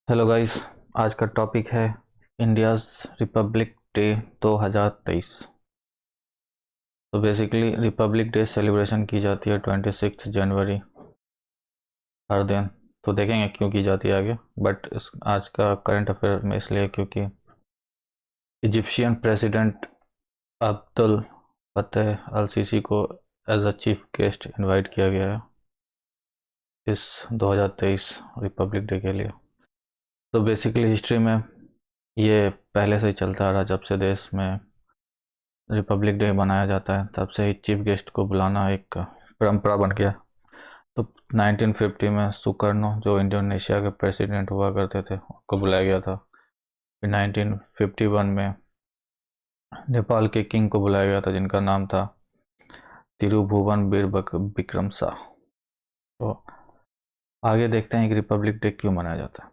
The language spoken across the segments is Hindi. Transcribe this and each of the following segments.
Hello guys. आज का टॉपिक है इंडियाज़ रिपब्लिक डे 2023। तो बेसिकली रिपब्लिक डे सेलिब्रेशन की जाती है 26 जनवरी हर दिन। तो देखेंगे क्यों की जाती है आगे, बट इस आज का करंट अफेयर में इसलिए क्योंकि Egyptian president Abdel Fattah el Sisi को as a chief guest invite किया गया है इस 2023 रिपब्लिक डे के लिए। तो बेसिकली हिस्ट्री में ये पहले से ही चलता आ रहा, जब से देश में रिपब्लिक डे मनाया जाता है तब से ही चीफ गेस्ट को बुलाना एक परंपरा बन गया। तो 1950 में सुकर्नो जो इंडोनेशिया के प्रेसिडेंट हुआ करते थे उनको बुलाया गया था। फिर 1951 में नेपाल के किंग को बुलाया गया था जिनका नाम था तिरुभुवन विक्रमसा। तो आगे देखते हैं कि रिपब्लिक डे क्यों मनाया जाता है।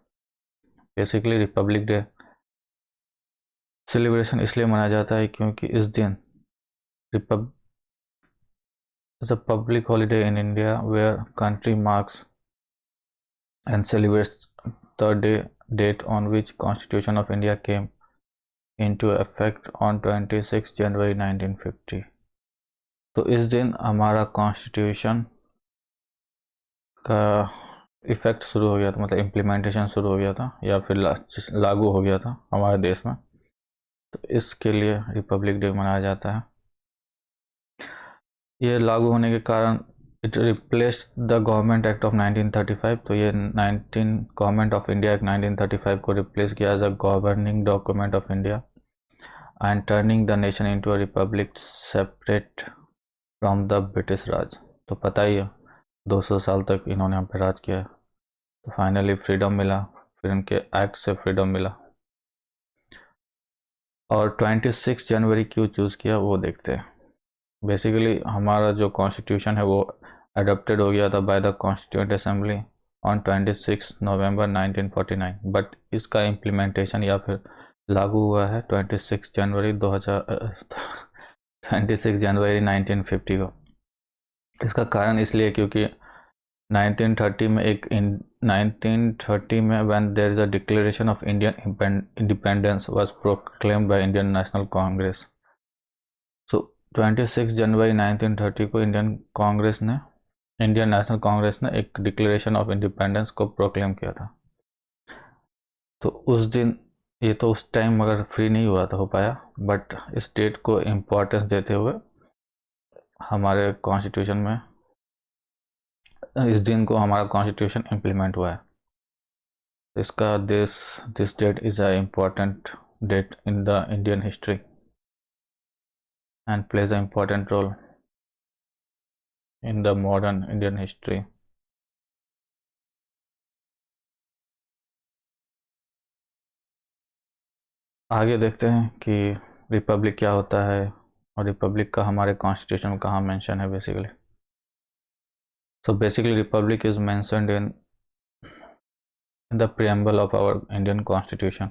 बेसिकली रिपब्लिक डे सेलिब्रेशन इसलिए मनाया जाता है क्योंकि इस दिन रिपब is a public holiday in India where country marks and celebrates the date on which Constitution of India came into effect on 26 जनवरी 1950। तो इस दिन हमारा कॉन्स्टिट्यूशन का इफ़ेक्ट शुरू हो गया था, मतलब इम्प्लीमेंटेशन शुरू हो गया था या फिर लागू हो गया था हमारे देश में। तो इसके लिए रिपब्लिक डे मनाया जाता है। ये लागू होने के कारण it replaced the government act of 1935। तो ये 19 गवर्नमेंट ऑफ इंडिया एक्ट 1935 को रिप्लेस किया as a governing document of India and turning the nation into a republic separate from the British Raj. तो पता ही है 200 साल तक इन्होंने हम पे राज किया है, तो फाइनली फ्रीडम मिला, फिर उनके एक्ट से फ्रीडम मिला। और 26 जनवरी क्यों चूज़ किया वो देखते हैं। बेसिकली हमारा जो कॉन्स्टिट्यूशन है वो अडॉप्टेड हो गया था by the constituent assembly on 26 November 1949, but इसका इम्प्लीमेंटेशन या फिर लागू हुआ है 26 जनवरी 1950 को। इसका कारण इसलिए क्योंकि 1930 में 1930 में when there is a declaration of Indian independence was proclaimed by Indian National Congress. So 26 जनवरी 1930 को इंडियन नेशनल कांग्रेस ने एक डिक्लेरेशन ऑफ इंडिपेंडेंस को प्रोक्लेम किया था। तो उस दिन ये तो उस टाइम मगर फ्री नहीं हुआ था हो पाया, बट इस डेट को इम्पोर्टेंस देते हुए हमारे कॉन्स्टिट्यूशन में इस दिन को हमारा कॉन्स्टिट्यूशन इम्प्लीमेंट हुआ है। इसका this date is a important date in the Indian history and plays an important role in the modern Indian history। आगे देखते हैं कि रिपब्लिक क्या होता है और रिपब्लिक का हमारे कॉन्स्टिट्यूशन में कहाँ मेंशन है basically. So basically republic is mentioned in the preamble of our Indian constitution.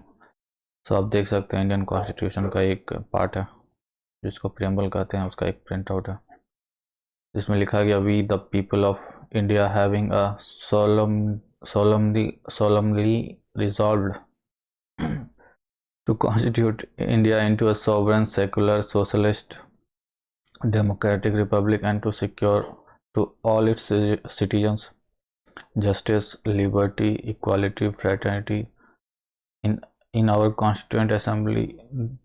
So आप देख सकते हैं इंडियन कॉन्स्टिट्यूशन का एक पार्ट है जिसको प्रियम्बल कहते हैं, उसका एक प्रिंट आउट है जिसमें लिखा गया we the people of India having a solemnly resolved to constitute India into a sovereign, secular, socialist, democratic republic and to secure to all its citizens justice, liberty, equality, fraternity in our Constituent Assembly.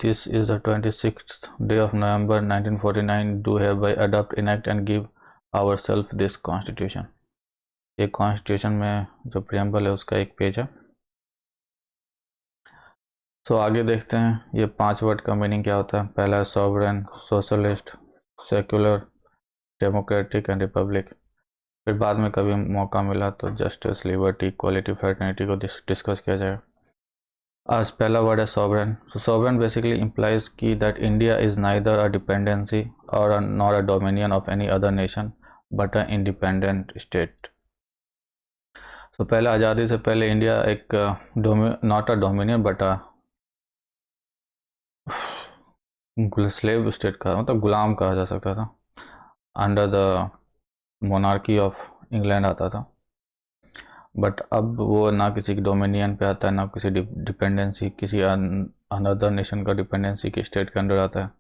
This is the 26th day of November 1949. Do hereby adopt, enact and give ourselves this Constitution। ये कॉन्स्टिट्यूशन में जो प्रियम्बल है उसका एक पेज है। सो आगे देखते हैं ये 5 वर्ड का मीनिंग क्या होता है। पहला है sovereign, socialist, secular, democratic and republic. फिर बाद में कभी मौका मिला तो जस्टिस, लिबर्टी, इक्वालिटी, फ्रेटर्निटी को डिस्कस किया जाएगा। आज पहला वर्ड है sovereign. So sovereign basically implies की that India is neither a dependency और not a dominion of any other nation but a independent state. So पहले आज़ादी से पहले इंडिया एक not a dominion but a slave state का मतलब गुलाम कहा जा सकता था, under the monarchy of England आता था। बट अब वो ना किसी डोमिनियन पे आता है, ना किसी डिपेंडेंसी, किसी अनदर नेशन का डिपेंडेंसी के स्टेट के अंडर आता है,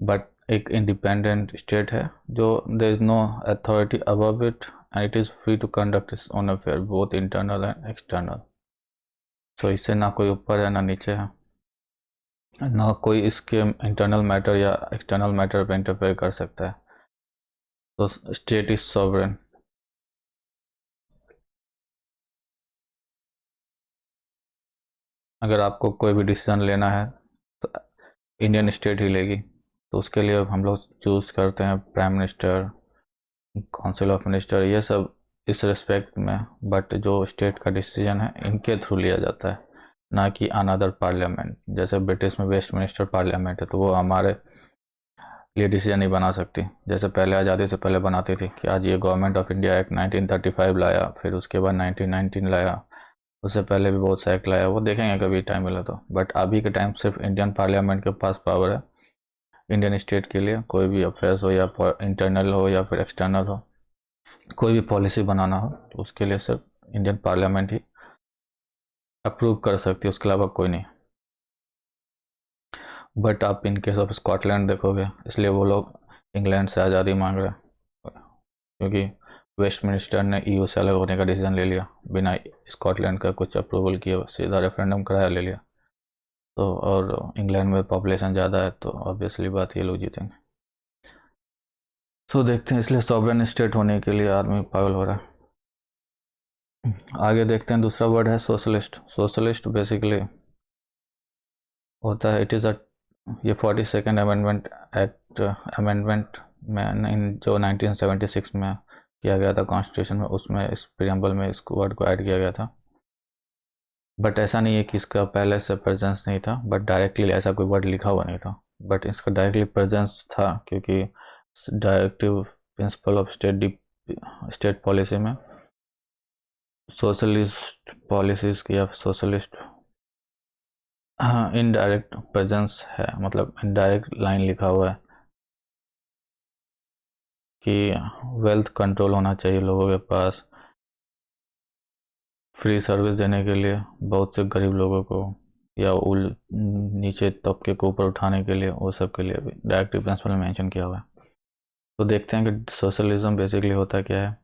बट एक इंडिपेंडेंट स्टेट है जो there is no authority above it and it is free to conduct its own affair both internal and external. So इससे ना कोई ऊपर है ना नीचे है, ना कोई इसके इंटरनल मैटर या एक्सटर्नल मैटर पे इंटरफेयर कर सकता है। तो स्टेट इज सॉवरेन। अगर आपको कोई भी डिसीजन लेना है तो इंडियन स्टेट ही लेगी, तो उसके लिए हम लोग चूज़ करते हैं prime minister, council of minister, ये सब इस रिस्पेक्ट में। बट जो स्टेट का डिसीजन है इनके थ्रू लिया जाता है, ना कि अनदर पार्लियामेंट। जैसे ब्रिटिश में वेस्ट मिनिस्टर पार्लियामेंट है, तो वो हमारे लिए डिसीजन नहीं बना सकती, जैसे पहले आज़ादी से पहले बनाती थी कि आज ये गवर्नमेंट ऑफ इंडिया एक्ट 1935 लाया, फिर उसके बाद 1919 लाया, उससे पहले भी बहुत सा एक्ट लाया, वो देखेंगे कभी टाइम मिला तो। बट अभी के टाइम सिर्फ इंडियन पार्लियामेंट के पास पावर है इंडियन स्टेट के लिए कोई भी अफेयर्स हो, या इंटरनल हो या फिर एक्सटर्नल हो, कोई भी पॉलिसी बनाना हो, तो उसके लिए सिर्फ इंडियन पार्लियामेंट ही अप्रूव कर सकती है, उसके अलावा कोई नहीं। बट आप इन केस ऑफ स्कॉटलैंड देखोगे, इसलिए वो लोग इंग्लैंड से आज़ादी मांग रहे हैं, क्योंकि वेस्ट मिनिस्टर ने ईयू से अलग होने का डिसीजन ले लिया बिना स्कॉटलैंड का कुछ अप्रूवल किए, सीधा रेफरेंडम कराया, ले लिया। तो और इंग्लैंड में पॉपुलेशन ज़्यादा है, तो ऑब्वियसली बात ये लोग जीतेंगे। सो देखते हैं, इसलिए सॉवरेन स्टेट होने के लिए आदमी पागल हो रहा है। आगे देखते हैं, दूसरा वर्ड है सोशलिस्ट। सोशलिस्ट बेसिकली होता है, इट इज़ अ, ये 42nd अमेंडमेंट एक्ट अमेंडमेंट में इन जो 1976 में किया गया था कॉन्स्टिट्यूशन में, उसमें इस प्रियम्बल में इस वर्ड को ऐड किया गया था। बट ऐसा नहीं है कि इसका पहले से प्रेजेंस नहीं था, बट डायरेक्टली ऐसा कोई वर्ड लिखा हुआ नहीं था, बट इसका डायरेक्टली प्रेजेंस था, क्योंकि directive principle of state policy में सोशलिस्ट पॉलिसीज़ की या सोशलिस्ट, हाँ, इनडायरेक्ट प्रेजेंस है, मतलब इनडायरेक्ट लाइन लिखा हुआ है कि वेल्थ कंट्रोल होना चाहिए लोगों के पास, फ्री सर्विस देने के लिए बहुत से गरीब लोगों को, या नीचे तबके को ऊपर उठाने के लिए, वो सब के लिए भी डायरेक्टिव प्रिंसिपल में मेंशन किया हुआ है। तो देखते हैं कि सोशलिज्म बेसिकली होता क्या है।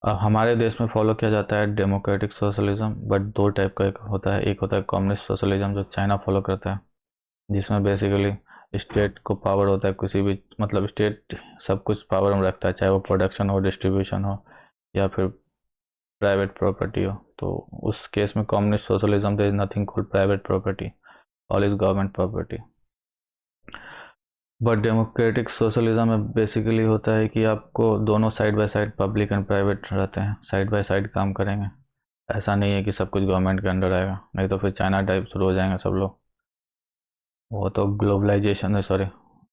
हमारे देश में फॉलो किया जाता है डेमोक्रेटिक सोशलिज्म, बट दो टाइप का एक होता है। एक होता है कम्युनिस्ट सोशलिज्म जो चाइना फॉलो करता है, जिसमें बेसिकली स्टेट को पावर होता है, किसी भी, मतलब स्टेट सब कुछ पावर में रखता है, चाहे वो प्रोडक्शन हो, डिस्ट्रीब्यूशन हो, या फिर प्राइवेट प्रॉपर्टी हो। तो उस केस में communist socialism there is nothing called private property, all is government property. But democratic socialism में बेसिकली होता है कि आपको दोनों side by side, public and private रहते हैं, साइड बाय साइड काम करेंगे। ऐसा नहीं है कि सब कुछ गवर्नमेंट के अंडर आएगा, नहीं तो फिर चाइना टाइप शुरू हो जाएंगे सब लोग। वो तो ग्लोबलाइजेशन है, सॉरी,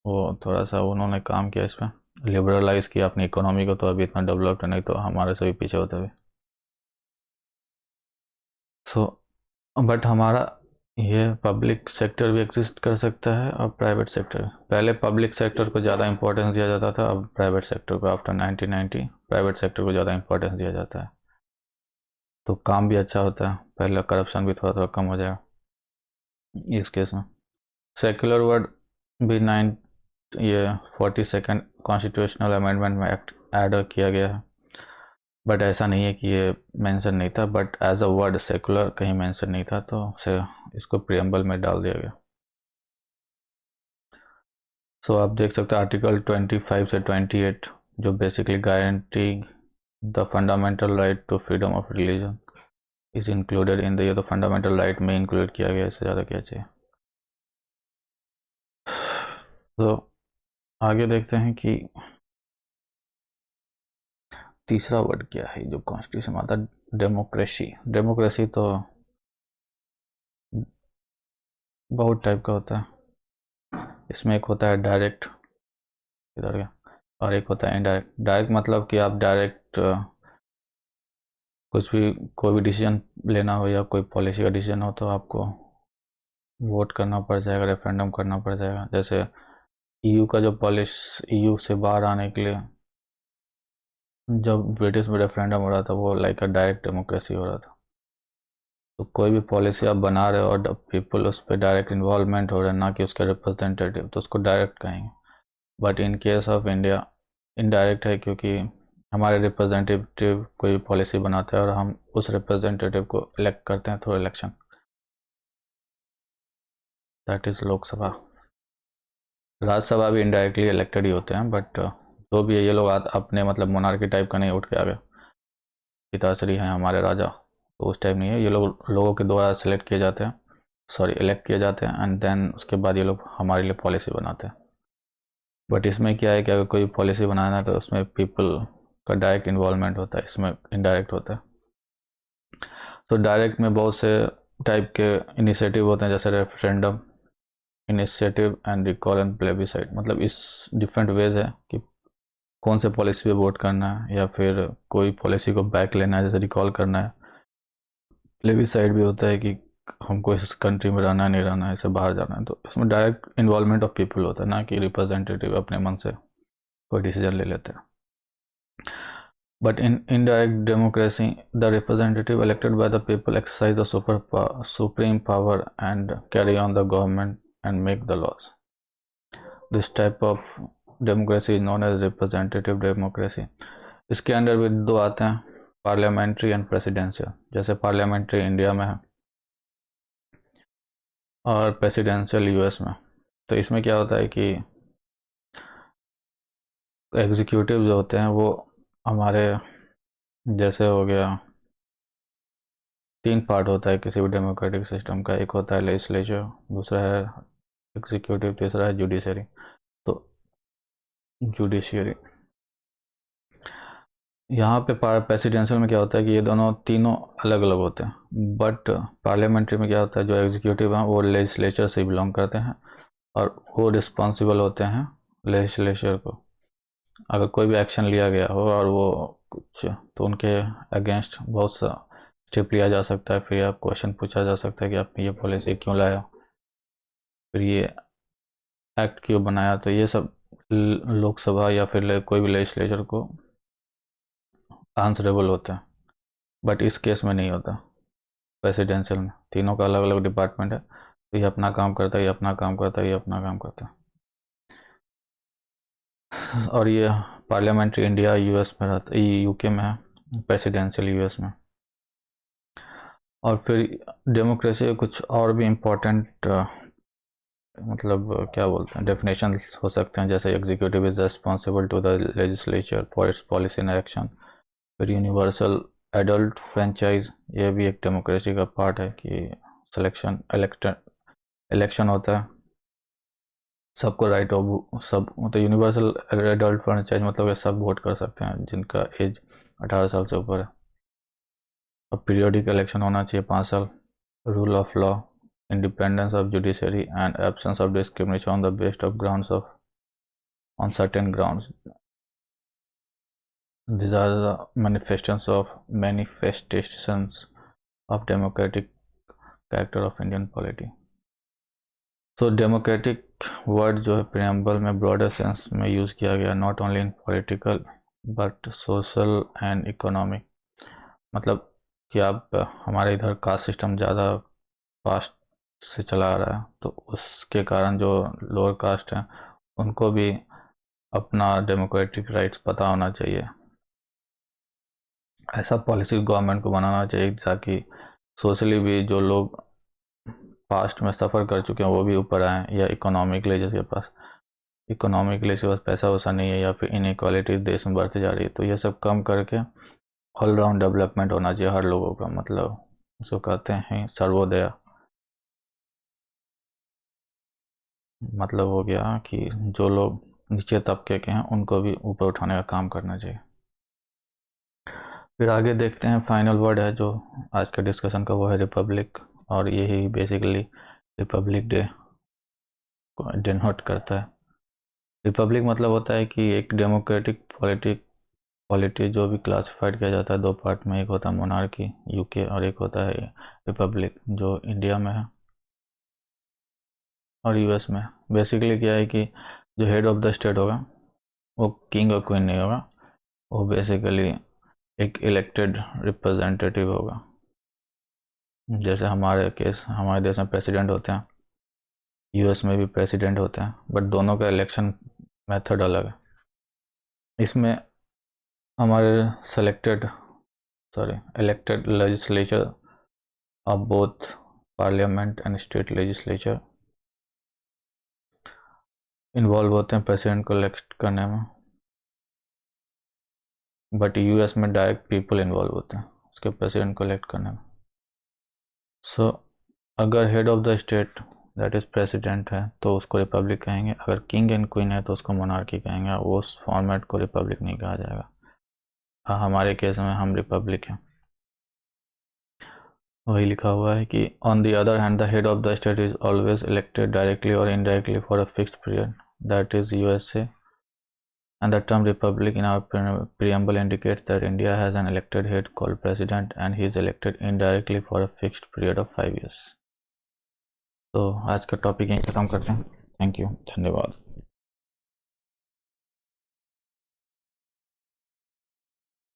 वो थोड़ा सा उन्होंने काम किया इस पर, लिबरलाइज किया अपनी इकोनॉमी को, तो अभी इतना डेवलप्ड है, नहीं तो हमारे से भी पीछे होते हुए। सो बट हमारा ये पब्लिक सेक्टर भी एग्जिस्ट कर सकता है और प्राइवेट सेक्टर। पहले पब्लिक सेक्टर को ज़्यादा इंपॉर्टेंस दिया जाता था, अब प्राइवेट सेक्टर को, आफ्टर 1990 प्राइवेट सेक्टर को ज़्यादा इंपॉर्टेंस दिया जाता है, तो काम भी अच्छा होता है, पहले करप्शन भी थोड़ा थोड़ा कम हो जाएगा इस केस में। सेक्युलर वर्ड भी ये 42nd कॉन्स्टिट्यूशनल अमेंडमेंट में एक्ट ऐड किया गया है, बट ऐसा नहीं है कि ये मेंशन नहीं था, but as a word secular कहीं मेंशन नहीं था, तो उसे इसको प्रियम्बल में डाल दिया गया। सो आप देख सकते हैं आर्टिकल 25 से 28 जो basically guarantee the fundamental right to freedom of religion is included in the, ये तो फंडामेंटल राइट में इंक्लूड किया गया, इससे ज़्यादा क्या चाहिए। तो आगे देखते हैं कि तीसरा वर्ड क्या है जो कॉन्स्टिट्यूशन में आता है, डेमोक्रेसी। डेमोक्रेसी तो बहुत टाइप का होता है, इसमें एक होता है डायरेक्ट, इधर गया, और एक होता है इनडायरेक्ट। डायरेक्ट मतलब कि आप डायरेक्ट कुछ भी, कोई भी डिसीजन लेना हो या कोई पॉलिसी का डिसीजन हो, तो आपको वोट करना पड़ जाएगा, रेफरेंडम करना पड़ जाएगा। जैसे ईयू का जो पॉलिसी, ईयू से बाहर आने के लिए जब ब्रिटिश में रेफरेंडम हो रहा था वो लाइक अ डायरेक्ट डेमोक्रेसी हो रहा था। तो कोई भी पॉलिसी आप बना रहे हो और पीपल उस पर डायरेक्ट इन्वॉल्वमेंट हो रहे हैं, ना कि उसके रिप्रेजेंटेटिव, तो उसको डायरेक्ट कहेंगे। But in case of India indirect है, क्योंकि हमारे रिप्रेजेंटेटिव कोई पॉलिसी बनाते हैं और हम उस रिप्रेजेंटेटिव को इलेक्ट करते हैं through election, that is Lok Sabha. Rajya Sabha भी इनडायरेक्टली इलेक्टेड ही होते हैं, बट जो भी है ये लोग अपने मतलब मोनार्की टाइप का नहीं उठ के आ गए, पिताश्री हैं हमारे राजा, तो उस टाइप नहीं है। ये लोग लोगों के द्वारा सेलेक्ट किए जाते हैं, सॉरी इलेक्ट किए जाते हैं, एंड देन उसके बाद ये लोग हमारे लिए पॉलिसी बनाते हैं। बट इसमें क्या है कि अगर कोई पॉलिसी बनाना है तो उसमें पीपल का डायरेक्ट इन्वॉल्वमेंट होता है, इसमें इनडायरेक्ट होता है। तो डायरेक्ट में बहुत से टाइप के इनिशिएटिव होते हैं, जैसे referendum, initiative and recall and plebiscite. मतलब इस डिफरेंट वेज है कि कौन से पॉलिसी पे वोट करना है, या फिर कोई पॉलिसी को बैक लेना है, जैसे रिकॉल करना है। प्लेबिसाइड भी होता है कि हमको इस कंट्री में रहना है, नहीं रहना है, इससे बाहर जाना है। तो इसमें डायरेक्ट इन्वॉल्वमेंट ऑफ पीपल होता है, ना कि रिप्रेजेंटेटिव अपने मन से कोई डिसीजन ले लेते हैं। But in indirect democracy, the representative elected by the people exercise the supreme power and carry on the government and make the laws. This type of democracy is known as representative democracy. इसके अंडर भी दो आते हैं, पार्लियामेंट्री एंड प्रेसिडेंशियल। जैसे पार्लियामेंट्री इंडिया में है और प्रेसिडेंशियल यूएस में। तो इसमें क्या होता है कि एग्जीक्यूटिव जो होते हैं वो हमारे, जैसे हो गया, तीन पार्ट होता है किसी भी डेमोक्रेटिक सिस्टम का। एक होता है लेजिस्लेचर, दूसरा है एग्जीक्यूटिव, तीसरा है जुडिशरी। तो जुडिशियरी, यहाँ पे प्रेसिडेंशियल में क्या होता है कि ये दोनों तीनों अलग अलग होते हैं। बट पार्लियामेंट्री में क्या होता है, जो एग्जीक्यूटिव हैं वो लेजिस्लेचर से बिलोंग करते हैं और वो रिस्पॉन्सिबल होते हैं लेजिस्लेचर को। अगर कोई भी एक्शन लिया गया हो और वो कुछ, तो उनके अगेंस्ट बहुत सा स्टेप लिया जा सकता है। फिर या क्वेश्चन पूछा जा सकता है कि आपने ये पॉलिसी क्यों लाया, फिर ये एक्ट क्यों बनाया। तो ये सब लोकसभा या फिर कोई भी लेजिस्लेचर को आंसरेबल होते हैं। बट इस केस में नहीं होता, प्रेसिडेंशियल में तीनों का अलग अलग डिपार्टमेंट है। तो ये अपना काम करता है, ये अपना काम करता है, ये अपना काम करता है। और ये पार्लियामेंट्री इंडिया यूएस में रहता है, यूके में है, प्रेसिडेंशियल यूएस में। और फिर डेमोक्रेसी के कुछ और भी इम्पोर्टेंट मतलब क्या बोलते हैं डेफिनेशन हो सकते हैं, जैसे executive is responsible to the legislature for its policy in action. फिर यूनिवर्सल एडल्ट फ्रेंचाइज, ये भी एक डेमोक्रेसी का पार्ट है कि सिलेक्शन इलेक्शन होता है, सबको राइट ऑफ सब मतलब यूनिवर्सल एडल्ट फ्रेंचाइज मतलब सब वोट कर सकते हैं जिनका एज 18 साल से ऊपर है। अब पीरियोडिक इलेक्शन होना चाहिए 5 साल। Rule of law, independence of judiciary and absence of discrimination on the based of grounds of on certain grounds. These are the manifestations of democratic character of Indian polity. So democratic word जो है प्रियम्बल में ब्रॉडर सेंस में यूज़ किया गया, not only in political but social and economic. मतलब कि आप हमारे इधर कास्ट सिस्टम ज़्यादा पास्ट से चला आ रहा है, तो उसके कारण जो लोअर कास्ट हैं उनको भी अपना डेमोक्रेटिक राइट्स पता होना चाहिए। ऐसा पॉलिसी गवर्नमेंट को बनाना चाहिए ताकि सोशली भी जो लोग पास्ट में सफ़र कर चुके हैं वो भी ऊपर आएँ, या इकोनॉमिकली जिसके पास इकोनॉमिकली इसके पास पैसा वैसा नहीं है, या फिर इनइक्वालिटी देश में बढ़ती जा रही है, तो ये सब कम करके ऑल राउंड डेवलपमेंट होना चाहिए हर लोगों का। मतलब उसको कहते हैं सर्वोदय। मतलब हो गया कि जो लोग नीचे तबके के हैं उनको भी ऊपर उठाने का काम करना चाहिए। फिर आगे देखते हैं, फाइनल वर्ड है जो आज का डिस्कशन का, वो है रिपब्लिक। और यही बेसिकली रिपब्लिक डे को डिनोट करता है। रिपब्लिक मतलब होता है कि एक डेमोक्रेटिक पॉलिटी जो भी क्लासिफाइड किया जाता है दो पार्ट में, एक होता है मोनार्की यूके और एक होता है रिपब्लिक जो इंडिया में है और यूएस में। बेसिकली क्या है कि जो हेड ऑफ द स्टेट होगा वो किंग और क्वीन नहीं होगा, वो बेसिकली एक इलेक्टेड रिप्रेजेंटेटिव होगा। जैसे हमारे देश में प्रेसिडेंट होते हैं, यूएस में भी प्रेसिडेंट होते हैं, बट दोनों का इलेक्शन मेथड अलग है। इसमें हमारे elected legislature of both parliament and state legislature involve होते हैं प्रेसिडेंट को इलेक्ट करने में, बट यूएस में डायरेक्ट पीपल इन्वॉल्व होते हैं उसके प्रेसिडेंट को इलेक्ट करने में। सो अगर head of the state that is president है तो उसको रिपब्लिक कहेंगे, अगर किंग एंड क्वीन है तो उसको मोनार्की कहेंगे, वो उस फॉर्मेट को रिपब्लिक नहीं कहा जाएगा। हाँ, हमारे केस में हम रिपब्लिक हैं। वही लिखा हुआ है कि on the other hand the head of the state is always elected directly और indirectly for a fixed period, that is USA, and the term republic in our preamble indicates that India has an elected head called president and he is elected indirectly for a fixed period of 5 years। तो आज का टॉपिक यहीं ख़त्म करते हैं। थैंक यू, धन्यवाद।